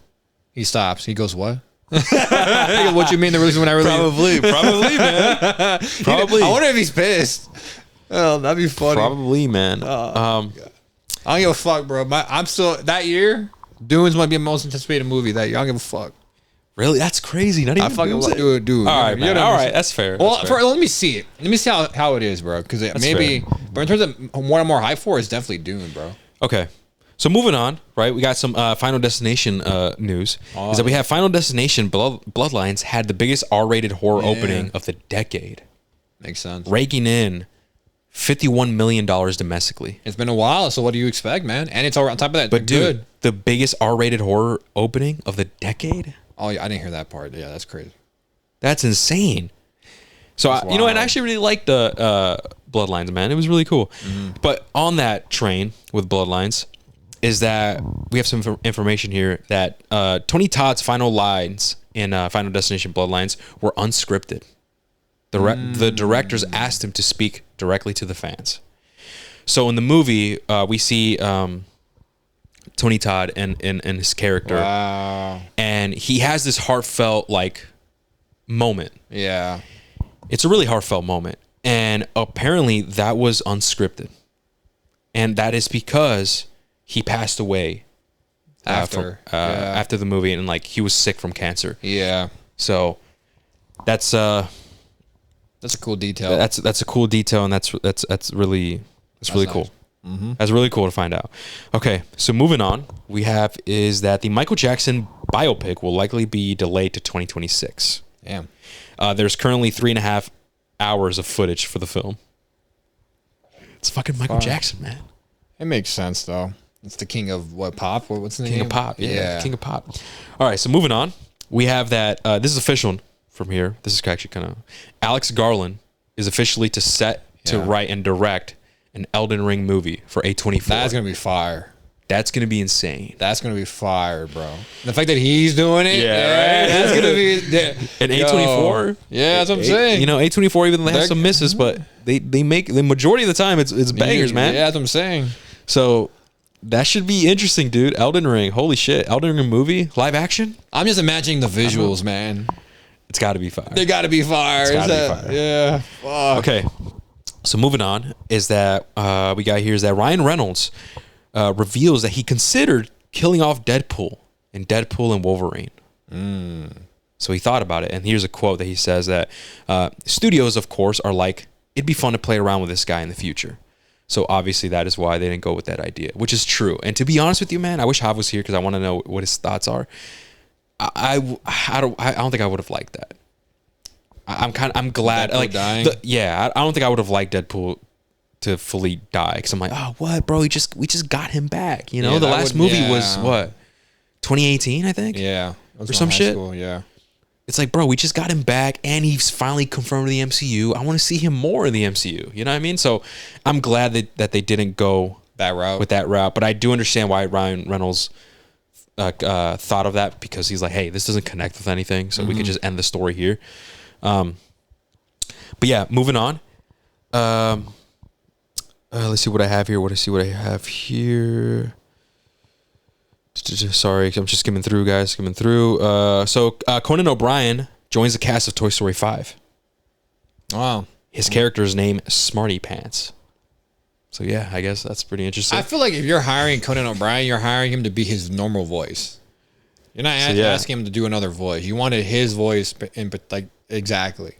He stops. He goes, what? What you mean they're releasing when I release? Probably, man. Probably. I wonder if he's pissed. Oh, that'd be funny. Probably, man. I don't give a fuck, bro. I'm still that year. Dunes might be my most anticipated movie that year. I don't give a fuck. Really? That's crazy. Not even I fucking Doomsday? love dude. All right, man. All right, that's fair. Well, That's fair. let me see it. Let me see how it is, bro. Because maybe, but in terms of what I'm more hyped for, is definitely Dune, bro. Okay. So moving on, right? We got some Final Destination news. Is that we have Final Destination Bloodlines had the biggest R-rated horror opening of the decade, Makes sense. raking in $51 million domestically. It's been a while, so what do you expect, man? And it's all on top of that. But dude, good. the biggest R-rated horror opening of the decade? Oh, yeah, I didn't hear that part. Yeah, that's crazy. That's insane. So, you know, and I actually really liked the Bloodlines, man. It was really cool. But on that train with Bloodlines is that we have some information here that Tony Todd's final lines in Final Destination Bloodlines were unscripted. The directors asked him to speak directly to the fans. So in the movie, we see Tony Todd and his character. Wow. And he has this heartfelt, like, moment. Yeah. It's a really heartfelt moment. And apparently that was unscripted. And that is because he passed away after the movie, and like he was sick from cancer. Yeah. So that's a cool detail. that's a cool detail, and that's really cool. That's really cool to find out. Okay, so moving on, we have is that the Michael Jackson biopic will likely be delayed to 2026. Damn. There's currently 3.5 hours of footage for the film. It's fucking Michael Jackson, man. It makes sense though. It's the king of what, pop? What's the name? King of pop. Yeah, King of pop. All right, so moving on, we have that. This is official from here. This is actually kind of Alex Garland is officially to write and direct an Elden Ring movie for A24. That's gonna be fire. That's gonna be insane. That's gonna be fire, bro. The fact that he's doing it, right? that's gonna be. And A24, yeah, that's what I'm saying. You know, A24 even has some misses, but they make the majority of the time it's bangers, man. Yeah, that's what I'm saying. So that should be interesting, dude. Elden Ring, holy shit! Elden Ring movie, live action. I'm just imagining the visuals, man. It's got to be fire. They got to be fire. It's gotta be fire. Yeah. Fuck. Okay. So moving on is that we got here is that Ryan Reynolds reveals that he considered killing off Deadpool in Deadpool and Wolverine. So he thought about it, and here's a quote that he says that studios, of course, are like, it'd be fun to play around with this guy in the future. So obviously that is why they didn't go with that idea, which is true. And to be honest with you, man, I wish Hav was here because I want to know what his thoughts are. I don't think I would have liked that. I'm glad. Deadpool like, dying? I don't think I would have liked Deadpool to fully die because I'm like, oh, what, bro? We just got him back. You know, Yeah, the that last would- movie yeah. was what, 2018, I think. Yeah. Or some shit. School, yeah. It's like, bro, we just got him back, and he's finally confirmed to the MCU. I want to see him more in the MCU. You know what I mean? So I'm glad that they didn't go That route. with that route. But I do understand why Ryan Reynolds thought of that, because he's like, hey, this doesn't connect with anything, so we could just end the story here. But yeah, moving on. Let's see what I have here. Sorry, I'm just skimming through, guys. So Conan O'Brien joins the cast of Toy Story 5. Wow. His character's name Smarty Pants. So yeah, I guess that's pretty interesting. I feel like if you're hiring Conan O'Brien, you're hiring him to be his normal voice. You're not asking him to do another voice. You wanted his voice, like exactly.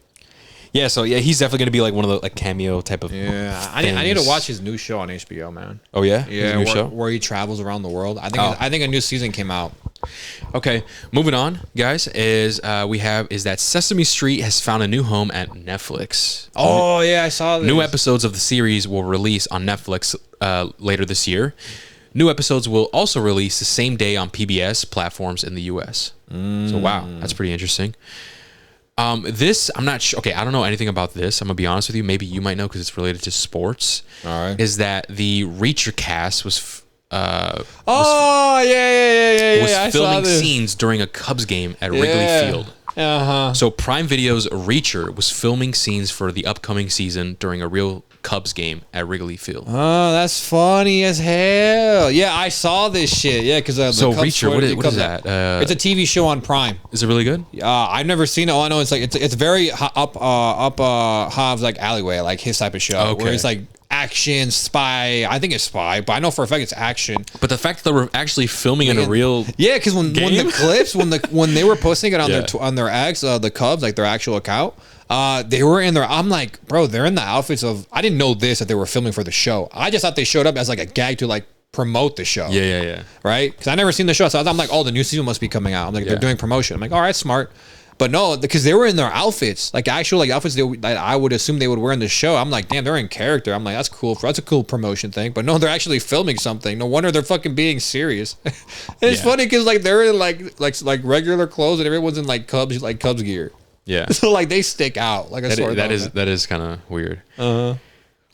Yeah, so yeah, he's definitely gonna be like one of the like cameo type of. Yeah, I need to watch his new show on HBO, man. Oh yeah, yeah, new show where he travels around the world. I think a new season came out. Okay, moving on, guys. Is that Sesame Street has found a new home at Netflix. Oh yeah, I saw this. New episodes of the series will release on Netflix later this year. New episodes will also release the same day on PBS platforms in the US. So wow, that's pretty interesting. This, I'm not sure. Okay, I don't know anything about this. I'm gonna be honest with you. Maybe you might know because it's related to sports. All right. Is that the Reacher cast was yeah. filming scenes during a Cubs game at Wrigley Field. Uh-huh. So Prime Video's Reacher was filming scenes for the upcoming season during a real Cubs game at Wrigley Field. Oh, that's funny as hell. Yeah, I saw this shit. Yeah, because so Reacher, what is that? It's a TV show on Prime. Is it really good? I've never seen it. All I know is like it's very up Hobbs like alleyway, like his type of show. Okay. Where it's like action, spy. I think it's spy, but I know for a fact it's action. But the fact that they were actually filming in a real because when the clips when they were posting it on their X, the Cubs, like their actual account, they were in their. I'm like, bro, they're in the outfits of. I didn't know this that they were filming for the show. I just thought they showed up as like a gag to like promote the show. Yeah. Right? Because I never seen the show, so I'm like, oh, the new season must be coming out. I'm like, they're doing promotion. I'm like, all right, smart. But no, because they were in their outfits, like actual like outfits that I would assume they would wear in the show. I'm like, damn, they're in character. I'm like, that's cool. That's a cool promotion thing. But no, they're actually filming something. No wonder they're fucking being serious. And it's funny because like they're in like regular clothes and everyone's in like Cubs gear. Yeah. So like they stick out like a sore thumb. That is kind of weird.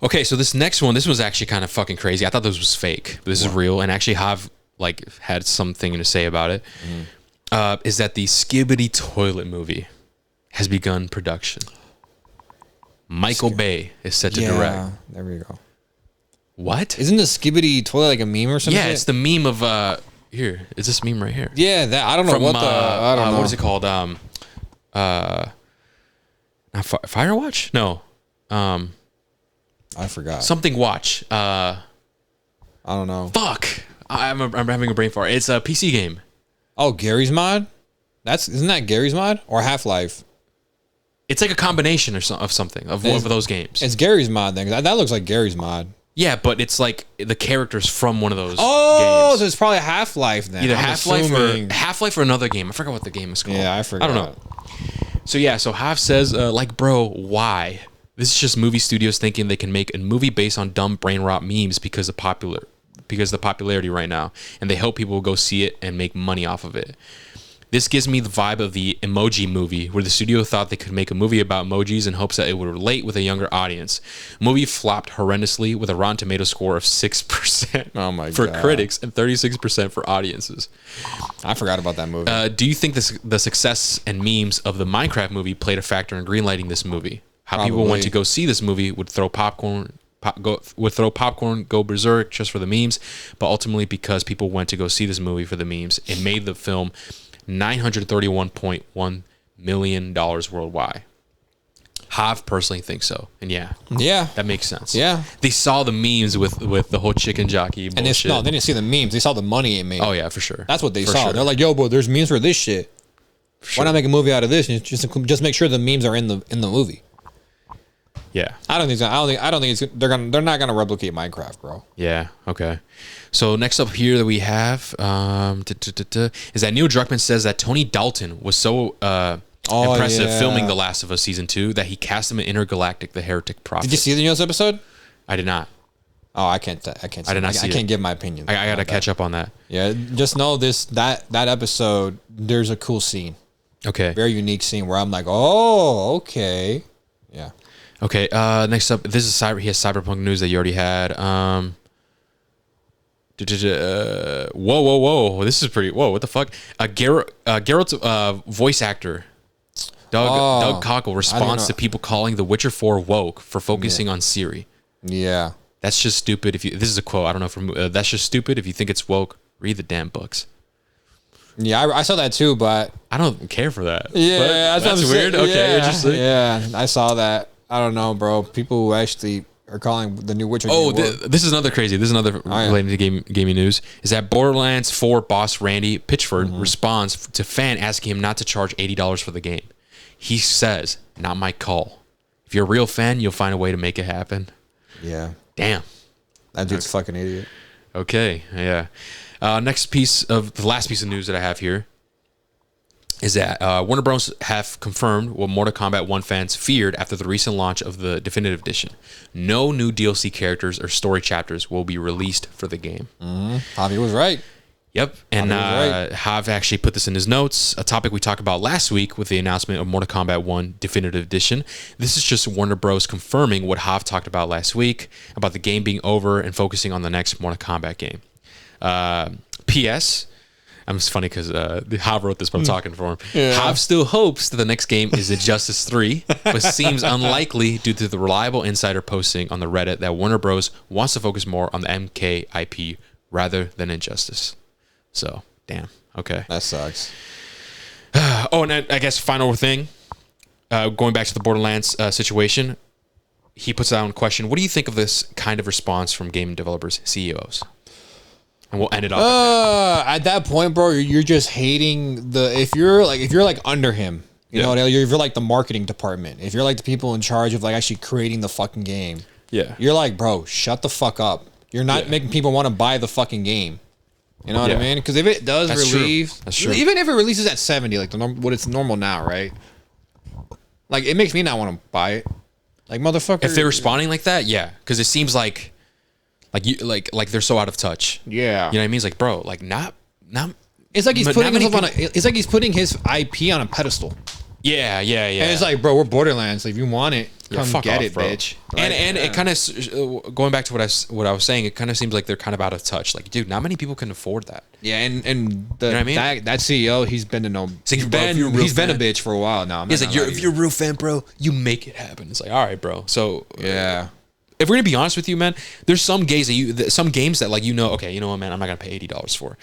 Okay, so this next one, this was actually kind of fucking crazy. I thought this was fake. But this is real, and actually have like had something to say about it. Is that the Skibbity Toilet movie has begun production. Michael Bay is set to direct. There we go. What? Isn't the Skibbity Toilet like a meme or something? Yeah, it's the meme of here. It's this meme right here. Yeah, that I don't know From, what the I don't know. What is it called? Firewatch? No. I forgot. Something Watch. I don't know. Fuck. I'm having a brain fart. It's a PC game. Oh, Gary's Mod? Isn't that Gary's Mod or Half-Life? It's like a combination of something of one of those games. It's Gary's Mod then. That looks like Gary's Mod. Yeah, but it's like the characters from one of those games. So it's probably Half-Life then. Either Half-Life or another game. I forgot what the game is called. Yeah, I forgot. I don't know. So Half says, like, bro, why? This is just movie studios thinking they can make a movie based on dumb brain rot memes because of the popularity right now, and they hope people will go see it and make money off of it. This gives me the vibe of the Emoji Movie, where the studio thought they could make a movie about emojis in hopes that it would relate with a younger audience. Movie flopped horrendously with a Rotten Tomatoes score of 6% for critics and 36% for audiences. I forgot about that movie. Do you think the success and memes of the Minecraft movie played a factor in greenlighting this movie? How people went to go see this movie would throw popcorn, go berserk just for the memes, but ultimately because people went to go see this movie for the memes, it made the film $931.1 million worldwide. Hav personally thinks so, and yeah, that makes sense. Yeah, they saw the memes with the whole chicken jockey bullshit. And they didn't see the memes. They saw the money it made. Oh yeah, for sure. That's what they saw. Sure. They're like, yo, bro, there's memes for this shit. Sure. Why not make a movie out of this? And just make sure the memes are in the movie. Yeah, I don't think they're not gonna replicate Minecraft, bro. Yeah. Okay. So next up here that we have is that Neil Druckmann says that Tony Dalton was so impressive filming The Last of Us Season 2 that he cast him in Intergalactic: The Heretic Prophet. Did you see the newest episode? I did not. Oh, I can't. I can't. I did not see I can't give my opinion. I got to catch up on that. Yeah, just know that episode. There's a cool scene. Okay. Very unique scene where I'm like, oh, okay. Yeah. Okay. Next up, this is he has Cyberpunk news that you already had. Whoa! This is pretty. Whoa! What the fuck? Geralt's voice actor, Doug Cockle, responds to people calling The Witcher 4 woke for focusing on Ciri. Yeah. That's just stupid. This is a quote. I don't know from. That's just stupid. If you think it's woke, read the damn books. Yeah, I saw that too, but I don't care for that. Yeah, that's weird. Okay, interesting. Yeah, I saw that. I don't know, bro. People who actually are calling the new Witcher. Oh, this is another crazy. This is another related to gaming news. Is that Borderlands 4 boss Randy Pitchford responds to fan asking him not to charge $80 for the game. He says, "Not my call. If you're a real fan, you'll find a way to make it happen." Yeah. Damn. That dude's fucking idiot. Okay. Yeah. The last piece of news that I have here is that Warner Bros. Have confirmed what Mortal Kombat 1 fans feared after the recent launch of the Definitive Edition. No new DLC characters or story chapters will be released for the game. Javi was right. Yep. And Hav actually put this in his notes, a topic we talked about last week with the announcement of Mortal Kombat 1 Definitive Edition. This is just Warner Bros. Confirming what Hav talked about last week about the game being over and focusing on the next Mortal Kombat game. P.S. It's funny because Hav wrote this, but I'm talking for him. Yeah. Hav still hopes that the next game is Injustice 3, but seems unlikely due to the reliable insider posting on the Reddit that Warner Bros. Wants to focus more on the MK IP rather than Injustice. So, damn. Okay. That sucks. And I guess final thing, going back to the Borderlands situation, he puts out a question. What do you think of this kind of response from game developers, CEOs? And we'll end it off at that point, bro, you're just hating if you're like under him, you know, if you're like the marketing department, if you're like the people in charge of like actually creating the fucking game, you're like, bro, shut the fuck up. You're not making people want to buy the fucking game. You know what I mean? Because if it does release, that's true. Even if it releases at 70, like what it's normal now, right? Like it makes me not want to buy it. Like motherfucker. If they're responding like that, yeah, because it seems like they're so out of touch. Yeah, you know what I mean? It's like, bro, like not. It's like he's putting himself on it's like he's putting his IP on a pedestal. Yeah. And it's like, bro, we're Borderlands. So if you want it, come get it, bro. Bitch. And it kind of going back to what I was saying, it kind of seems like they're kind of out of touch. Like, dude, not many people can afford that. Yeah, and you know what I mean? that CEO, he's been to know. He's been a bitch for a while now. He's like, if you're a real fan, bro, you make it happen. It's like, all right, bro. So yeah. If we're gonna be honest with you, man, there's some games that like okay, you know what, man, I'm not gonna pay $80 for,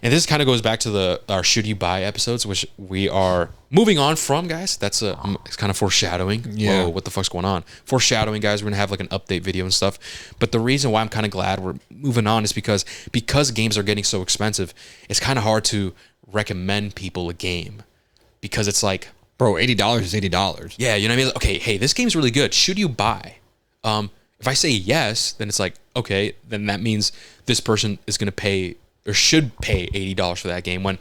and this kind of goes back to our should you buy episodes, which we are moving on from, guys. It's kind of foreshadowing. Yeah. Whoa, what the fuck's going on? Foreshadowing, guys. We're gonna have like an update video and stuff. But the reason why I'm kind of glad we're moving on is because games are getting so expensive. It's kind of hard to recommend people a game because it's like, bro, $80 is $80. Yeah, you know what I mean? Okay, hey, this game's really good. Should you buy? If I say yes, then it's like, okay, then that means this person is going to pay or should pay $80 for that game, when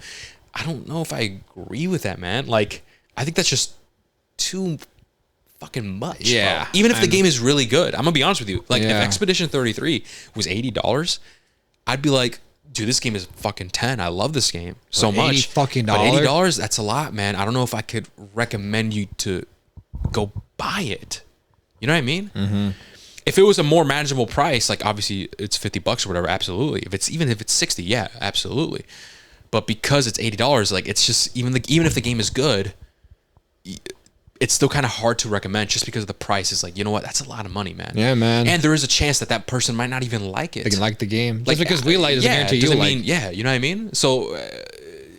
I don't know if I agree with that, man. Like, I think that's just too fucking much. Yeah. Bro. Even if the game is really good, I'm going to be honest with you. Like, if Expedition 33 was $80, I'd be like, dude, this game is fucking 10. I love this game so much. Fucking but $80, that's a lot, man. I don't know if I could recommend you to go buy it. You know what I mean? Mm-hmm. If it was a more manageable price, like obviously it's $50 or whatever, absolutely. If it's 60, yeah, absolutely. But because it's $80, like it's just even if the game is good, it's still kind of hard to recommend just because of the price. Is like, you know what, that's a lot of money, man. Yeah, man. And there is a chance that person might not even like it. They can like the game. Just because we like it doesn't guarantee you like. Yeah, you know what I mean? So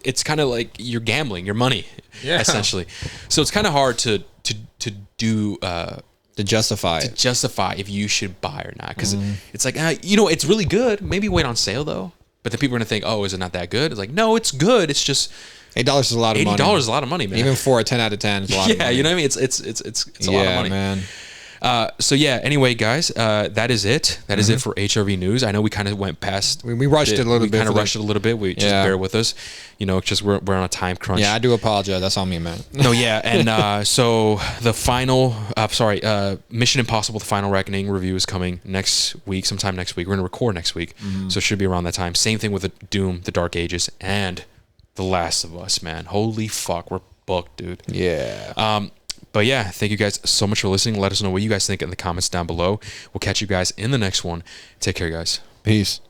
it's kind of like you're gambling your money, essentially. So it's kind of hard to do. To justify if you should buy or not, because it's like it's really good. Maybe wait on sale though. But then people are gonna think, oh, is it not that good? It's like, no, it's good. It's just $8 is a lot of money. $80 is a lot of money, man. Even for a 10 out of 10, is a lot of money. You know what I mean? It's a lot of money, man. So yeah. Anyway, guys, that is it. That is it for HRV news. I know we kind of went past. We rushed it a little bit. We kind of rushed it a little bit. We just bear with us. Just we're on a time crunch. Yeah, I do apologize. That's on me, man. No, yeah, and so the final, Mission Impossible: The Final Reckoning review is coming next week, sometime next week. We're gonna record next week, so it should be around that time. Same thing with the Doom, The Dark Ages, and The Last of Us. Man, holy fuck, we're booked, dude. Yeah. But yeah, thank you guys so much for listening. Let us know what you guys think in the comments down below. We'll catch you guys in the next one. Take care, guys. Peace.